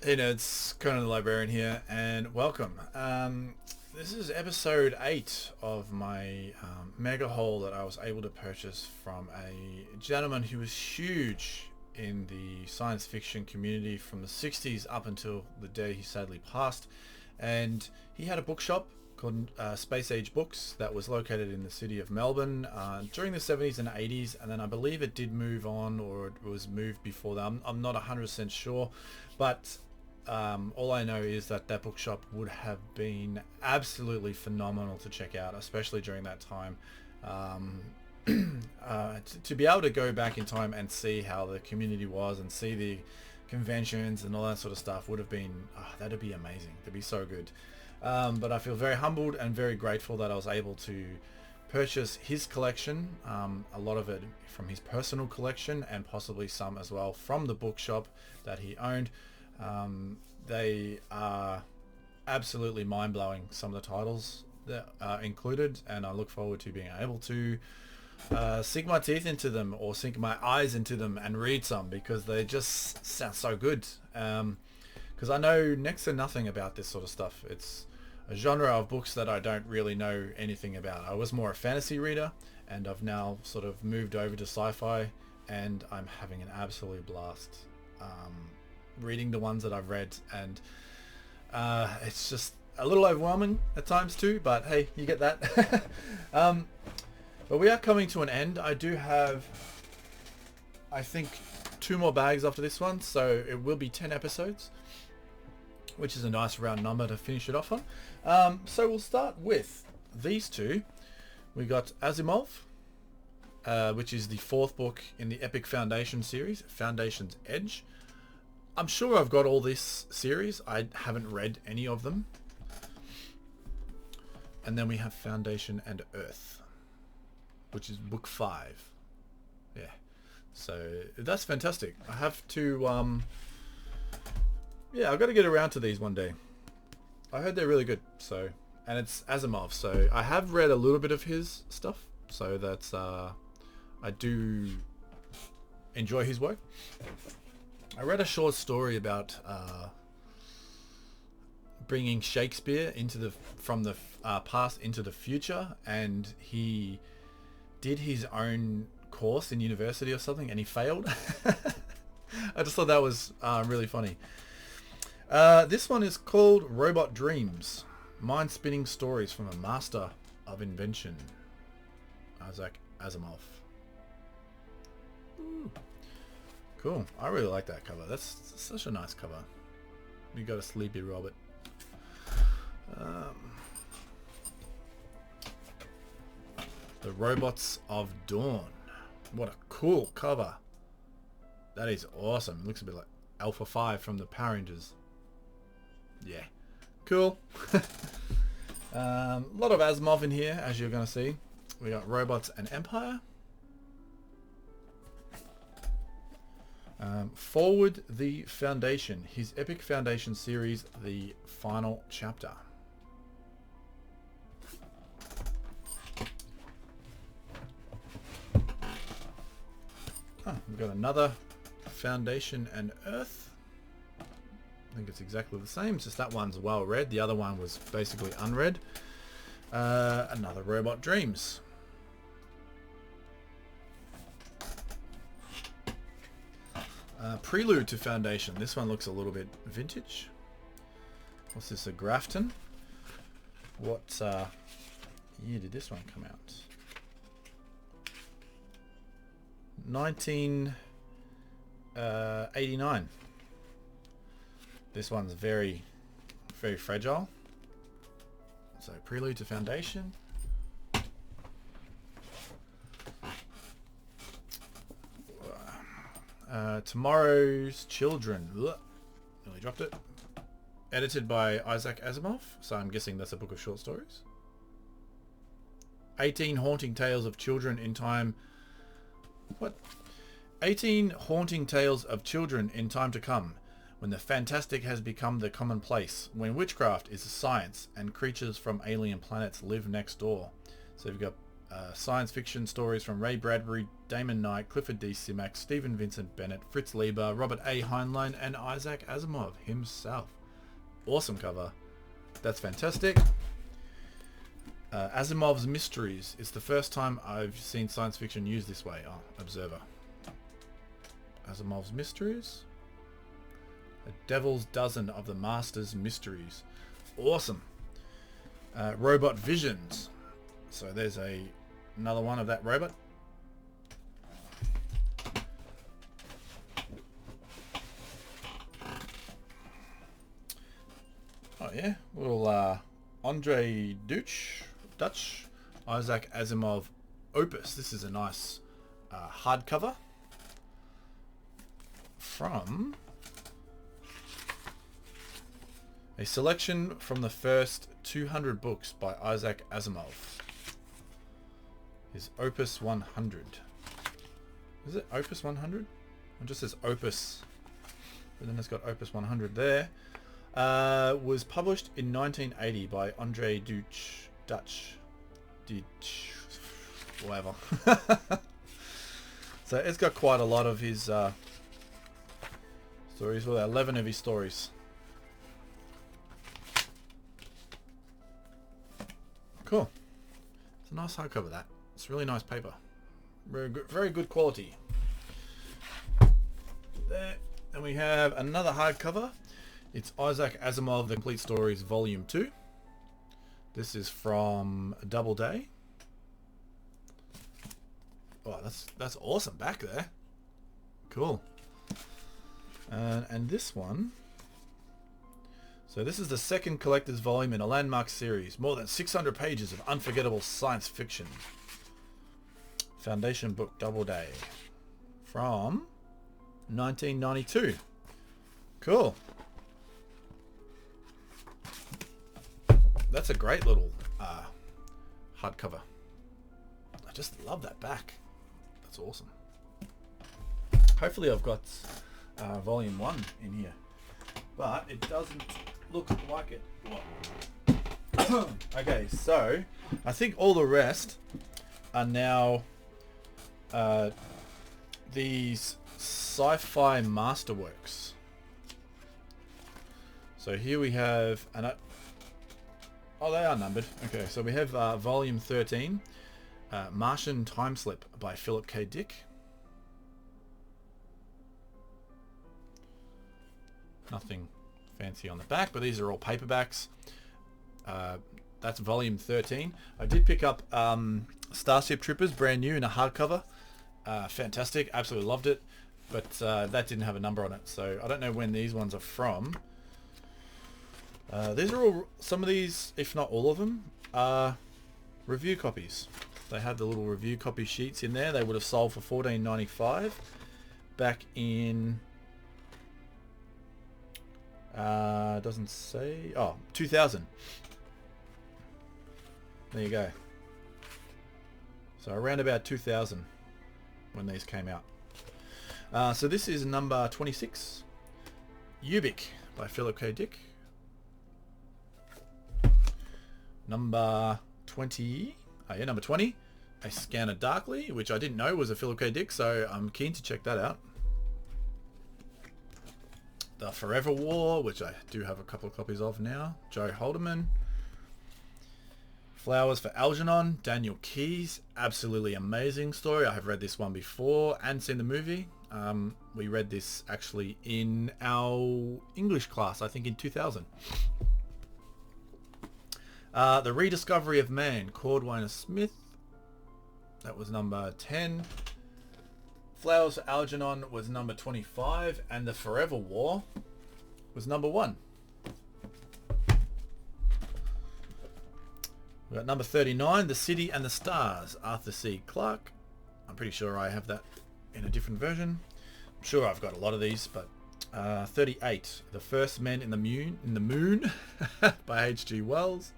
Hey nerds, Conan the Librarian here, and welcome. This is episode 8 of my mega haul that I was able to purchase from a gentleman who was huge in the science fiction community from the 60s up until the day he sadly passed. And he had a bookshop called Space Age Books that was located in the city of Melbourne during the 70s and 80s, and then I believe it did move on, or it was moved before that. I'm not 100% sure, but all I know is that that bookshop would have been absolutely phenomenal to check out, especially during that time. To be able to go back in time and see how the community was and see the conventions and all that sort of stuff would have been, that'd be amazing. That'd be so good. But I feel very humbled and very grateful that I was able to purchase his collection, a lot of it from his personal collection and possibly some as well from the bookshop that he owned. They are absolutely mind-blowing, some of the titles that are included, and I look forward to being able to sink my teeth into them or sink my eyes into them and read some, because they just sound so good. Because I know next to nothing about this sort of stuff. It's a genre of books that I don't really know anything about. I was more a fantasy reader, and I've now sort of moved over to sci-fi, and I'm having an absolute blast reading the ones that I've read, and it's just a little overwhelming at times too, but hey, you get that. But we are coming to an end. I do have, I think, 2 more bags after this one, so it will be 10 episodes, which is a nice round number to finish it off on. So we'll start with these two. We got Asimov, which is the 4th book in the Epic Foundation series, Foundation's Edge. I'm sure I've got all this series. I haven't read any of them. And then we have Foundation and Earth, which is book 5. Yeah. So that's fantastic. I have to, yeah, I've got to get around to these one day. I heard they're really good. So, and it's Asimov. So I have read a little bit of his stuff. So that's, I do enjoy his work. I read a short story about bringing Shakespeare from the past into the future, and he did his own course in university or something, and he failed. I just thought that was really funny. This one is called Robot Dreams, mind-spinning stories from a master of invention, Isaac Asimov. Ooh. Cool. I really like that cover. That's such a nice cover. We got a sleepy Robert. The Robots of Dawn. What a cool cover. That is awesome. Looks a bit like Alpha 5 from the Power Rangers. Yeah. Cool. A lot of Asimov in here, as you're going to see. We got Robots and Empire. Forward the Foundation, his Epic Foundation series, the final chapter. We've got another Foundation and Earth. I think it's exactly the same, it's just that one's well read, the other one was basically unread. Another Robot Dreams. Prelude to Foundation. This one looks a little bit vintage. What's this, a Grafton? What year did this one come out? 1989. This one's very, very fragile. So Prelude to Foundation. Tomorrow's Children. Ugh, nearly dropped it. Edited by Isaac Asimov, so I'm guessing that's a book of short stories. 18 haunting tales of children in time. What? 18 haunting tales of children in time to come, when the fantastic has become the commonplace, when witchcraft is a science and creatures from alien planets live next door. So we've got Science fiction stories from Ray Bradbury, Damon Knight, Clifford D. Simak, Stephen Vincent Bennett, Fritz Lieber, Robert A. Heinlein, and Isaac Asimov himself. Awesome cover. That's fantastic. Asimov's Mysteries. It's the first time I've seen science fiction used this way. Oh, Observer. Asimov's Mysteries. A Devil's Dozen of the Master's Mysteries. Awesome. Robot Visions. So there's another one of that robot. Oh yeah, little Andre Dutch, Isaac Asimov Opus. This is a nice hardcover from a selection from the first 200 books by Isaac Asimov. His Opus 100. Is it Opus 100? It just says Opus, but then it's got Opus 100 there. Was published in 1980 by Andre Dutch, whatever. So it's got quite a lot of his stories. Well, 11 of his stories. Cool. It's a nice hardcover, that. It's really nice paper. Very good quality. There. And we have another hardcover. It's Isaac Asimov, The Complete Stories, Volume 2. This is from Doubleday. Oh, that's awesome back there. Cool. And this one. So this is the second collector's volume in a landmark series. More than 600 pages of unforgettable science fiction. Foundation book, Doubleday. From 1992. Cool. That's a great little hardcover. I just love that back. That's awesome. Hopefully I've got volume 1 in here, but it doesn't look like it. Okay, so I think all the rest are now these sci-fi masterworks. So here we have oh, they are numbered. Okay, so we have volume 13, Martian Time Slip by Philip K. Dick. Nothing fancy on the back, but these are all paperbacks. That's volume 13. I did pick up Starship Troopers, brand new in a hardcover. Fantastic, absolutely loved it, but that didn't have a number on it, so I don't know when these ones are from. These are all, some of these, if not all of them, are review copies. They have the little review copy sheets in there. They would have sold for $14.95 back in, doesn't say, 2000. There you go. So around about 2000 when these came out. So this is number 26, Ubik by Philip K. Dick. Number 20, number 20, A Scanner Darkly, which I didn't know was a Philip K. Dick, so I'm keen to check that out. The Forever War, which I do have a couple of copies of now, Joe Haldeman. Flowers for Algernon, Daniel Keyes, absolutely amazing story. I have read this one before and seen the movie. We read this actually in our English class, I think in 2000. The Rediscovery of Man, Cordwainer Smith. That was number 10. Flowers for Algernon was number 25. And The Forever War was number 1. We got number 39, The City and the Stars, Arthur C. Clarke. I'm pretty sure I have that in a different version. I'm sure I've got a lot of these, but 38, The First Men in the Moon by H.G. Wells.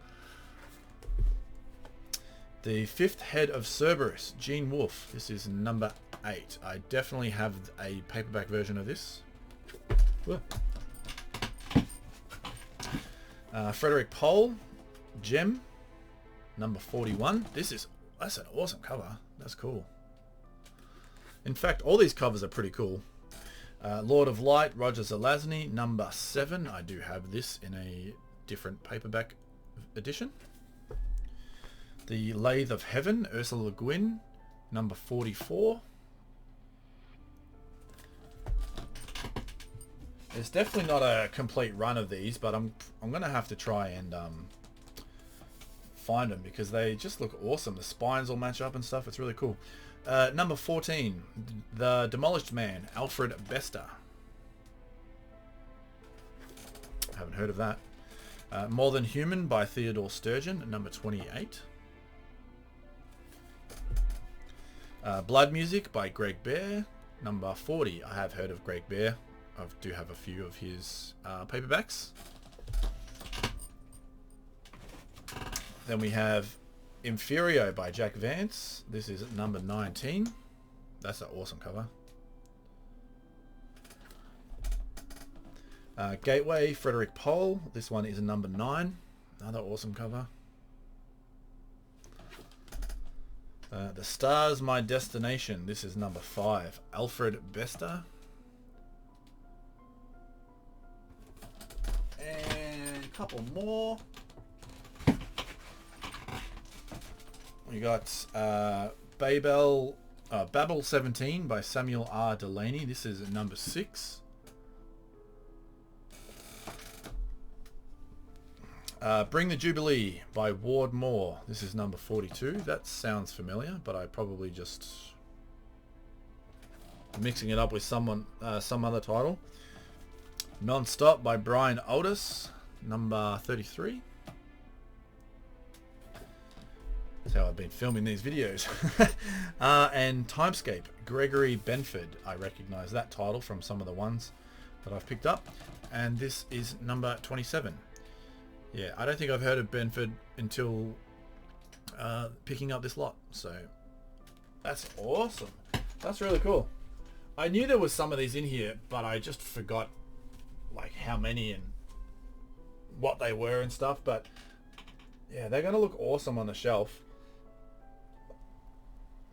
The Fifth Head of Cerberus, Gene Wolfe. This is number 8. I definitely have a paperback version of this. Frederick Pohl, Gem, number 41. This is That's an awesome cover. That's cool. In fact, all these covers are pretty cool. Lord of Light, Roger Zelazny, number 7. I do have this in a different paperback edition. The Lathe of Heaven, Ursula Le Guin, number 44. It's definitely not a complete run of these, but I'm gonna have to try and find them because they just look awesome. The spines all match up and stuff. It's really cool. Number 14, The Demolished Man, Alfred Bester. Haven't heard of that. More Than Human by Theodore Sturgeon, number 28. Blood Music by Greg Bear, number 40. I have heard of Greg Bear. I do have a few of his paperbacks. Then we have Inferio by Jack Vance. This is number 19. That's an awesome cover. Gateway, Frederick Pohl. This one is a number 9. Another awesome cover. The Stars, My Destination. This is number 5. Alfred Bester. And a couple more. We got Babel 17 by Samuel R. Delaney. This is number 6. Bring the Jubilee by Ward Moore. This is number 42. That sounds familiar, but I probably just mixing it up with some other title. Non-Stop by Brian Aldiss, number 33. That's how I've been filming these videos. And Timescape, Gregory Benford. I recognize that title from some of the ones that I've picked up. And this is number 27. Yeah, I don't think I've heard of Benford until picking up this lot. So that's awesome. That's really cool. I knew there was some of these in here, but I just forgot like how many and what they were and stuff. But yeah, they're going to look awesome on the shelf.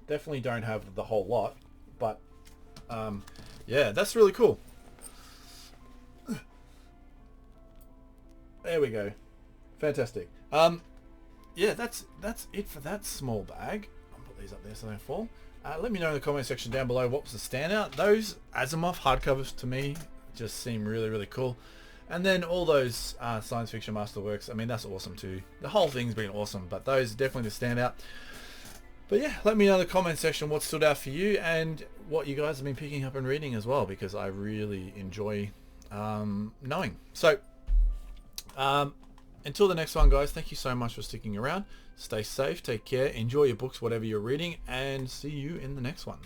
Definitely don't have the whole lot, but yeah, that's really cool. There we go. Fantastic. Yeah, that's it for that small bag. I'll put these up there so they don't fall. Let me know in the comment section down below what was the standout. Those Asimov hardcovers to me just seem really, really cool. And then all those science fiction masterworks, I mean, that's awesome too. The whole thing's been awesome, but those are definitely the standout. But yeah, let me know in the comment section what stood out for you and what you guys have been picking up and reading as well, because I really enjoy knowing. So until the next one, guys, thank you so much for sticking around. Stay safe, take care, enjoy your books, whatever you're reading, and see you in the next one.